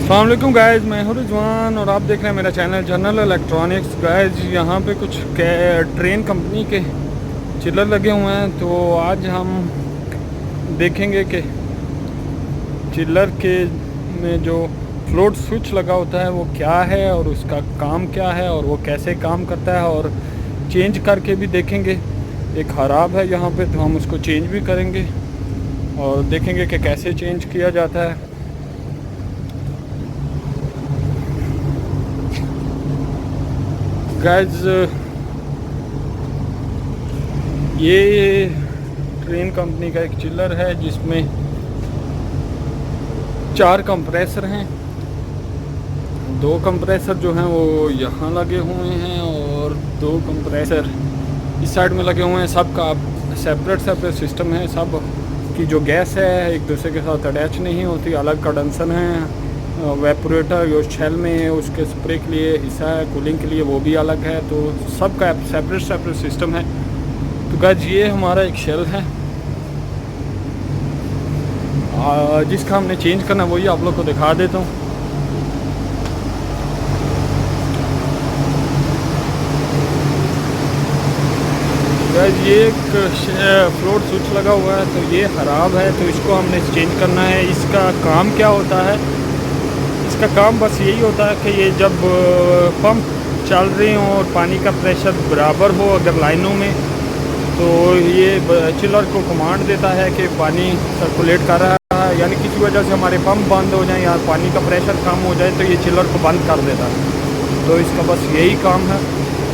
अस्सलाम वालेकुम गाइज़, मैं हूं रिजवान और आप देख रहे हैं मेरा चैनल जनरल इलेक्ट्रॉनिक्स। गाइज़ यहाँ पे कुछ ट्रेन कंपनी के चिल्लर लगे हुए हैं, तो आज हम देखेंगे कि चिल्लर के में जो फ्लोट स्विच लगा होता है वो क्या है और उसका काम क्या है और वो कैसे काम करता है, और चेंज करके भी देखेंगे। एक ख़राब है यहाँ पे, तो हम उसको चेंज भी करेंगे और देखेंगे कि कैसे चेंज किया जाता है। गाइज ये ट्रेन कंपनी का एक चिल्लर है जिसमें 4 कंप्रेसर हैं। 2 कंप्रेसर जो हैं वो यहाँ लगे हुए हैं और 2 कंप्रेसर इस साइड में लगे हुए हैं। सबका सेपरेट सिस्टम है। सब की जो गैस है एक दूसरे के साथ अटैच नहीं होती, अलग कंडेंसर हैं। वेपोरेटर जो शेल में है उसके स्प्रे के लिए हिस्सा है, कूलिंग के लिए वो भी अलग है। तो सबका सेपरेट सिस्टम है। तो गाइस ये हमारा एक शेल है जिसका हमने चेंज करना, वही आप लोग को दिखा देता हूँ। गाइस ये एक फ्लोट स्विच लगा हुआ है, तो ये ख़राब है, तो इसको हमने चेंज करना है। इसका काम क्या होता है? इसका काम बस यही होता है कि ये जब पंप चल रहे हों और पानी का प्रेशर बराबर हो अगर लाइनों में, तो ये चिलर को कमांड देता है कि पानी सर्कुलेट कर रहा है, यानी किसी वजह से हमारे पंप बंद हो जाए या पानी का प्रेशर कम हो जाए तो ये चिलर को बंद कर देता है। तो इसका बस यही काम है।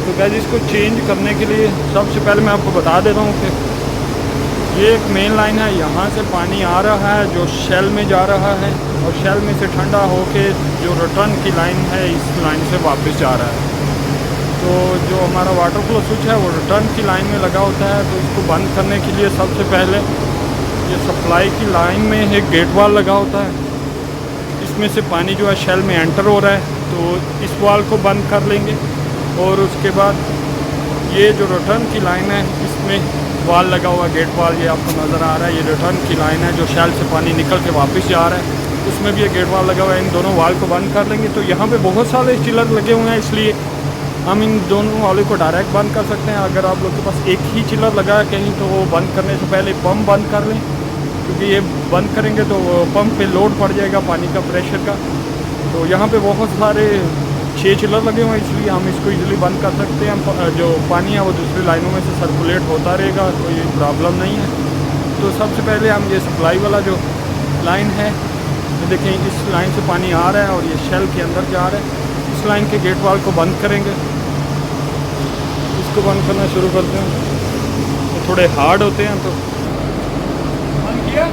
तो गाइस इसको चेंज करने के लिए सबसे पहले मैं आपको बता देता हूँ कि ये एक मेन लाइन है। यहाँ से पानी आ रहा है जो शेल में जा रहा है, और शेल में से ठंडा होके जो रिटर्न की लाइन है इस लाइन से वापस जा रहा है। तो जो हमारा वाटर फ्लो स्विच है वो रिटर्न की लाइन में लगा होता है। तो इसको बंद करने के लिए सबसे पहले ये सप्लाई की लाइन में एक गेट वाल लगा होता है। इसमें से पानी जो है शेल में एंटर हो रहा है, तो इस वाल को बंद कर लेंगे। और उसके बाद ये जो रिटर्न की लाइन है इसमें वाल लगा हुआ गेट वाल, ये आपको नज़र आ रहा है। ये रिटर्न की लाइन है जो शेल से पानी निकल के वापस जा रहा है, उसमें भी ये गेट वाल लगा हुआ है। इन दोनों वाल को बंद कर लेंगे। तो यहाँ पे बहुत सारे चिलर लगे हुए हैं, इसलिए हम इन दोनों वालों को डायरेक्ट बंद कर सकते हैं। अगर आप लोग के पास एक ही चिलर लगा है कहीं, तो वो बंद करने से पहले पंप बंद कर लें, क्योंकि ये बंद करेंगे तो पंप पे लोड पड़ जाएगा पानी का प्रेशर का। तो यहाँ पे बहुत सारे 6 चिलर लगे हुए हैं, इसलिए हम इसको इजीली बंद कर सकते हैं। जो पानी है वो दूसरी लाइनों में से सर्कुलेट होता रहेगा, तो ये प्रॉब्लम नहीं है। तो सबसे पहले हम ये सप्लाई वाला जो लाइन है, ये देखें, इस लाइन से पानी आ रहा है और ये शेल के अंदर जा रहा है। इस लाइन के गेट वाल को बंद करेंगे। इसको बंद करना शुरू करते हैं। तो थोड़े हार्ड होते हैं, तो बंद किया।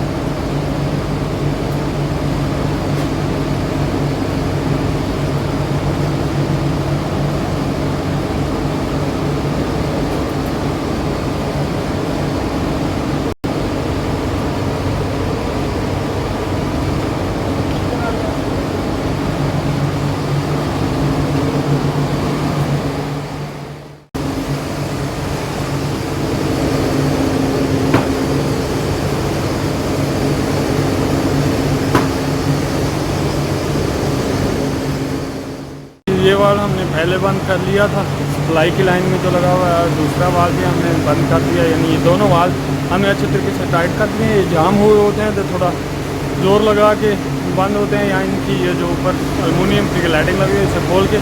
ये वाल हमने पहले बंद कर लिया था, सप्लाई की लाइन में जो लगा हुआ है। दूसरा वाल भी हमने बंद कर दिया, यानी ये दोनों वाल हमने अच्छे तरीके से टाइट कर दिए। ये जाम हुए होते हैं तो थोड़ा जोर लगा के बंद होते हैं, या इनकी ये जो ऊपर एलुमिनियम की लाइटिंग लगी है इसे खोल के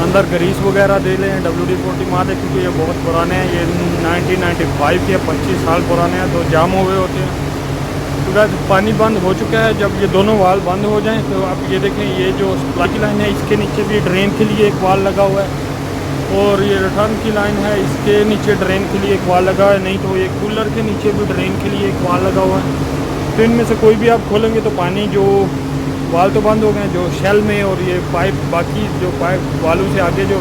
अंदर ग्रीस वगैरह दे लें, WD-40 मार दें, क्योंकि ये बहुत पुराने हैं। ये 1995 के 25 साल पुराने हैं, तो जाम हुए होते हैं। तो गाइस पानी बंद हो चुका है। जब ये दोनों वाल बंद हो जाएं तो आप ये देखें, ये जो सप्लाई की लाइन है इसके नीचे भी ड्रेन के लिए एक वाल लगा हुआ है, और ये रिटर्न की लाइन है इसके नीचे ड्रेन के लिए एक वाल लगा है। नहीं तो ये कूलर के नीचे भी ड्रेन के लिए एक वाल लगा हुआ है। तो इनमें से कोई भी आप खोलेंगे तो पानी जो वाल तो बंद हो गए जो शेल में, और ये पाइप, बाकी जो पाइप वालों से आगे जो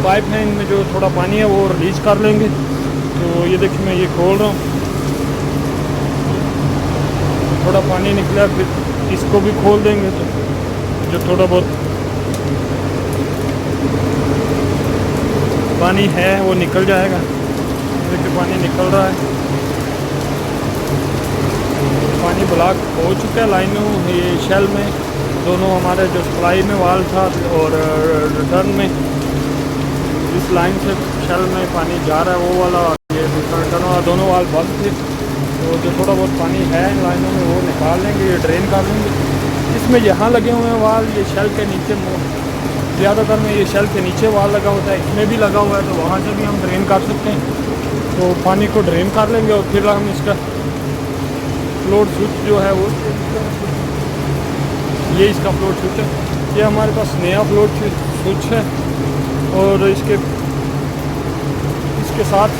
पाइप हैं इनमें जो थोड़ा पानी है वो रिलीज़ कर लेंगे। तो ये देखिए मैं ये खोल रहा हूँ, थोड़ा पानी निकला, फिर इसको भी खोल देंगे तो जो थोड़ा बहुत पानी है वो निकल जाएगा। देखिए पानी निकल रहा है, पानी ब्लॉक हो चुका है लाइनों ये शेल में। दोनों हमारे जो सप्लाई में वाल था और रिटर्न में इस लाइन से शेल में पानी जा रहा है वो वाला, ये दूसरा रिटर्न वाला, दोनों वाल बंद थे। तो जो थोड़ा बहुत पानी है इन लाइनों में वो निकाल लेंगे, ये ड्रेन कर लेंगे। इसमें यहाँ लगे हुए हैं वाल, ये शेल के नीचे, ज़्यादातर में ये शेल के नीचे वाल लगा होता है, इसमें भी लगा हुआ है, तो वहाँ से भी हम ड्रेन कर सकते हैं। तो पानी को ड्रेन कर लेंगे और फिर हम इसका फ्लोट स्विच जो है वो, ये इसका फ्लोट स्विच है, ये हमारे पास नया फ्लोट स्विच है। और इसके साथ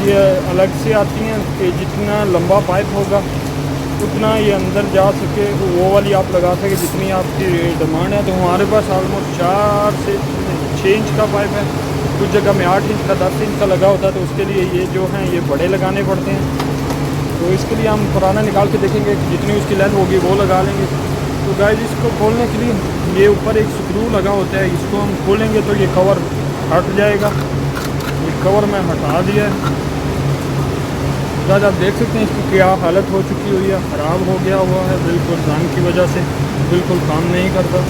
ये अलग से आती हैं कि जितना लंबा पाइप होगा उतना ये अंदर जा सके, वो वाली आप लगा सके जितनी आपकी डिमांड है। तो हमारे पास ऑलमोस्ट 4 से 6 इंच का पाइप है, कुछ जगह में 8 इंच का 10 इंच का लगा होता है, तो उसके लिए ये जो हैं ये बड़े लगाने पड़ते हैं। तो इसके लिए हम पुराना निकाल के देखेंगे कि जितनी उसकी लेंथ होगी वो लगा लेंगे। तो गाइस इसको खोलने के लिए ये ऊपर एक स्क्रू लगा होता है, इसको हम खोलेंगे तो ये कवर हट जाएगा। ये कवर मैं हटा दिया है। गाइस आप देख सकते हैं इसकी क्या हालत हो चुकी हुई है, ख़राब हो गया हुआ है बिल्कुल, जंग की वजह से बिल्कुल काम नहीं करता।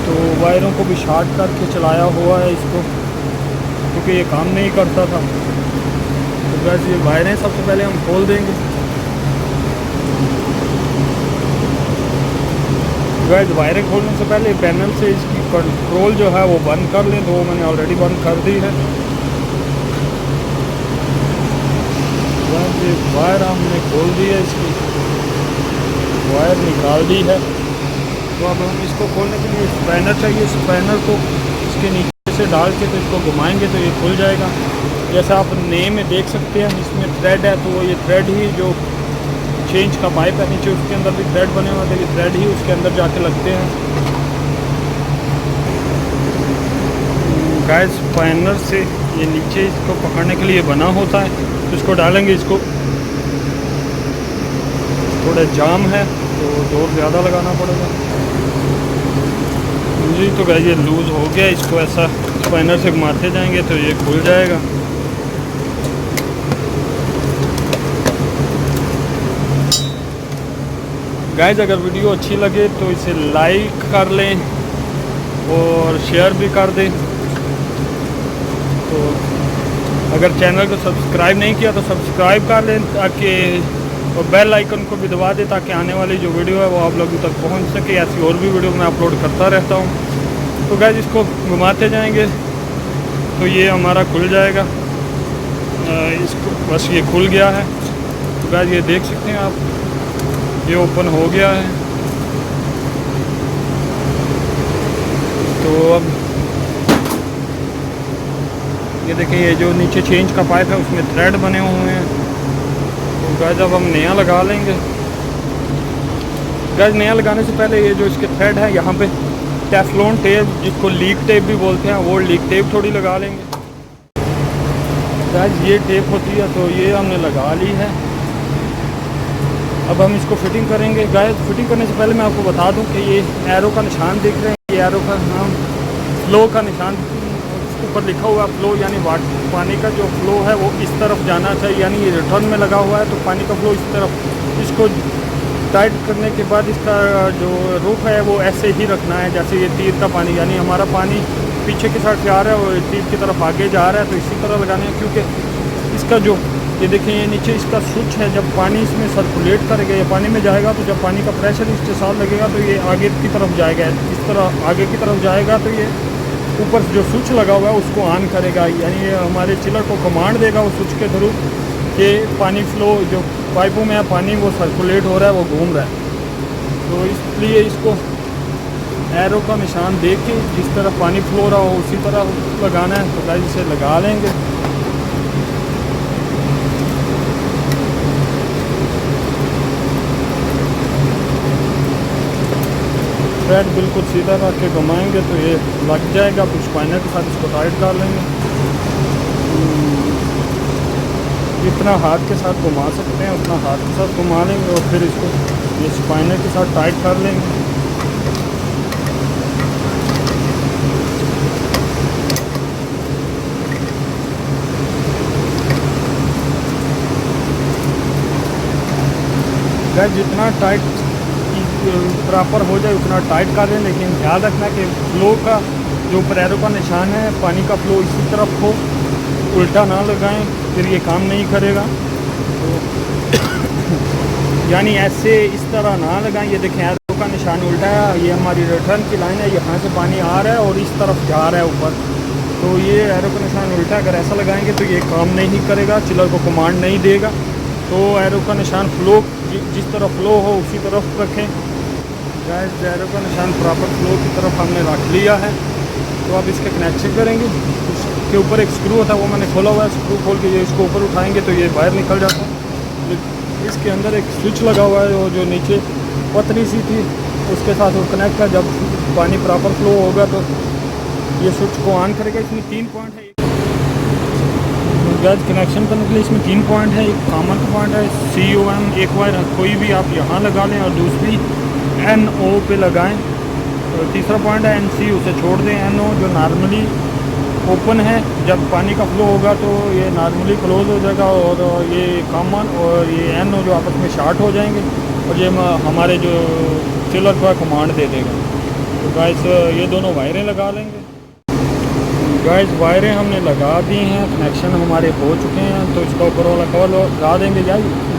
तो वायरों को भी शार्ट करके चलाया हुआ है इसको, क्योंकि ये काम नहीं करता था। तो गाइस ये वायरें सबसे पहले हम खोल देंगे। गाइस वायरें खोलने से पहले पैनल से इसकी कंट्रोल जो है वो बंद कर लें, तो वो मैंने ऑलरेडी बंद कर दी है। ये वायर हमने खोल दी है, इसकी वायर निकाल दी है। तो अब हम इसको खोलने के लिए स्पैनर चाहिए, स्पैनर को इसके नीचे से डाल के तो इसको घुमाएंगे तो ये खुल जाएगा। जैसा आप नेम में देख सकते हैं इसमें थ्रेड है, तो ये थ्रेड ही जो 6 इंच का पाइप है नीचे उसके अंदर भी थ्रेड बने हुए थे, ये थ्रेड ही उसके अंदर जाके लगते हैं। गाइस स्पैनर से ये नीचे इसको पकड़ने के लिए बना होता है, तो इसको डालेंगे, इसको थोड़ा जाम है तो जोर ज़्यादा लगाना पड़ेगा जी। तो गाइस ये लूज़ हो गया, इसको ऐसा स्पैनर से घुमाते जाएंगे तो ये खुल जाएगा। गाइस अगर वीडियो अच्छी लगे तो इसे लाइक कर लें और शेयर भी कर दें। तो अगर चैनल को सब्सक्राइब नहीं किया तो सब्सक्राइब कर लें ताकि, और बेल आइकन को भी दबा दें ताकि आने वाली जो वीडियो है वो आप लोगों तक पहुंच सके। ऐसी और भी वीडियो मैं अपलोड करता रहता हूं। तो गाइस इसको घुमाते जाएंगे तो ये हमारा खुल जाएगा। इसको बस ये खुल गया है। तो गाइस ये देख सकते हैं आप, ये ओपन हो गया है। तो अब ये देखिए, ये जो नीचे 6 इंच का पाइप है उसमें थ्रेड बने हुए हैं। तो गाइस अब हम नया लगा लेंगे। गाइस नया लगाने से पहले ये जो इसके थ्रेड है यहाँ पे टेफ्लॉन टेप, जिसको लीक टेप भी बोलते हैं, वो लीक टेप थोड़ी लगा लेंगे। गाइस ये टेप होती है तो ये हमने लगा ली है। अब हम इसको फिटिंग करेंगे। गाइस फिटिंग करने से पहले मैं आपको बता दूं कि ये एरो का निशान दिख रहे हैं, ये एरो का नाम फ्लो का निशान ऊपर लिखा हुआ है। फ्लो यानी पानी का जो फ्लो है वो इस तरफ जाना चाहिए, यानी ये रिटर्न में लगा हुआ है तो पानी का फ्लो इस तरफ। इसको टाइट करने के बाद इसका जो रुख है वो ऐसे ही रखना है जैसे ये तीर का पानी, यानी हमारा पानी पीछे की साइड से आ रहा है और तीर की तरफ आगे जा रहा है, तो इसी तरह लगाना है। क्योंकि इसका जो ये देखिए ये नीचे इसका स्विच है, जब पानी इसमें सर्कुलेट करेगा या पानी में जाएगा तो जब पानी का प्रेशर इसके साथ लगेगा तो ये आगे की तरफ जाएगा, इस तरह आगे की तरफ जाएगा तो ये ऊपर जो स्विच लगा हुआ है उसको ऑन करेगा, यानी ये हमारे चिलर को कमांड देगा उस स्विच के थ्रू कि पानी फ्लो जो पाइपों में है पानी वो सर्कुलेट हो रहा है, वो घूम रहा है। तो इसलिए इसको एरो का निशान देख के जिस तरह पानी फ्लो रहा हो उसी तरह लगाना है। तो गाइस इसे लगा लेंगे। थ्रेड बिल्कुल सीधा रख के घुमाएंगे तो ये लग जाएगा। कुछ स्पाइनर के साथ इसको टाइट कर लेंगे, जितना हाथ के साथ घुमा सकते हैं उतना हाथ के साथ घुमा लेंगे और फिर इसको ये स्पाइनर के साथ टाइट कर लेंगे। गाइस जितना टाइट प्रॉपर हो जाए उतना टाइट कर दें, लेकिन ध्यान रखना कि फ्लो का जो ऊपर एरो का निशान है पानी का फ्लो इसी तरफ हो, उल्टा ना लगाएं, फिर ये काम नहीं करेगा। तो यानी ऐसे इस तरह ना लगाएं। ये देखें एरो का निशान उल्टा है, ये हमारी रिटर्न की लाइन है, यहाँ से पानी आ रहा है और इस तरफ जा रहा है ऊपर, तो ये एरो का निशान उल्टा अगर ऐसा लगाएंगे तो ये काम नहीं करेगा, चिलर को कमांड नहीं देगा। तो एरो का निशान फ्लो जिस तरफ फ्लो हो उसी तरफ रखें। गाइस एरो का निशान प्रॉपर फ्लो की तरफ हमने रख लिया है। तो अब इसके कनेक्शन करेंगे। उसके ऊपर एक स्क्रू होता है, वो मैंने खोला हुआ है, स्क्रू खोल के ये इसको ऊपर उठाएंगे तो ये बाहर निकल जाता है। इसके अंदर एक स्विच लगा हुआ है, वो जो नीचे पतली सी थी उसके साथ वो कनेक्ट है। जब पानी प्रॉपर फ्लो होगा तो ये स्विच को ऑन करेगा। इसमें 3 पॉइंट है। गैस कनेक्शन करने के लिए इसमें 3 पॉइंट है। एक कॉमन पॉइंट है COM, एक वायर कोई भी आप यहाँ लगा लें और दूसरी NO पे लगाएं। तो तीसरा पॉइंट है NC, उसे छोड़ दें। NO जो नॉर्मली ओपन है, जब पानी का फ्लो होगा तो ये नॉर्मली क्लोज हो जाएगा, और ये कॉमन और ये NO जो आपस में शार्ट हो जाएंगे और ये हमारे जो चिलर का कमांड दे देगा। तो गाइस ये दोनों वायरें लगा लेंगे। गाइस वायरें हमने लगा दी हैं, कनेक्शन हमारे हो चुके हैं, तो इसका ऊपर वाला कवर लगा देंगे।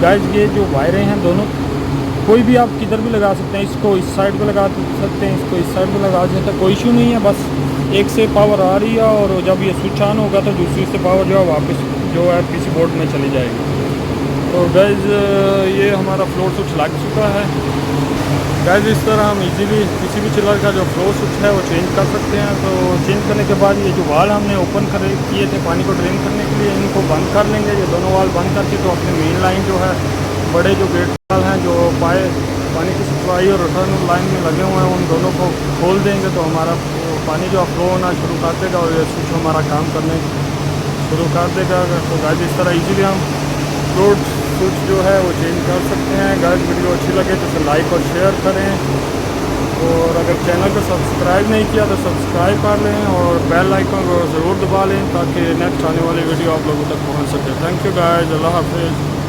गाइस ये जो वायरें हैं दोनों कोई भी आप किधर भी लगा सकते हैं। इसको इस साइड पे लगा सकते हैं, इसको इस साइड पे लगा सकते हैं, कोई इशू नहीं है। बस एक से पावर आ रही है और जब ये स्विच ऑन होगा तो दूसरी से पावर जो है वापस जो है PC बोर्ड में चली जाएगी। तो गाइस ये हमारा फ्लोर स्विच लग चुका है। गाइस इस तरह हम इजीली किसी भी चिलर का जो फ्लो स्विच है वो चेंज कर सकते हैं। तो चेंज करने के बाद ये जो वाल हमने ओपन किए थे पानी को ड्रेन करने के लिए, इनको बंद कर लेंगे। ये दोनों वाल बंद करके तो अपने मेन लाइन जो है बड़े जो गेट वाल हैं जो पानी की सप्लाई और रिटर्न लाइन में लगे हुए हैं उन दोनों को खोल देंगे तो हमारा पानी जो फ्लो होना शुरू कर देगा और ये स्विच हमारा काम करने शुरू कर देगा। तो गाइस इस तरह इजीली हम फ्लोर स्विच जो है वो चेंज कर सकते हैं। गाइस वीडियो अच्छी लगे तो इसे लाइक और शेयर करें, और अगर चैनल को सब्सक्राइब नहीं किया तो सब्सक्राइब कर लें और बेल आइकन को ज़रूर दबा लें ताकि नेक्स्ट आने वाली वीडियो आप लोगों तक पहुंच सके। थैंक यू गाइस, अल्लाह हाफिज़।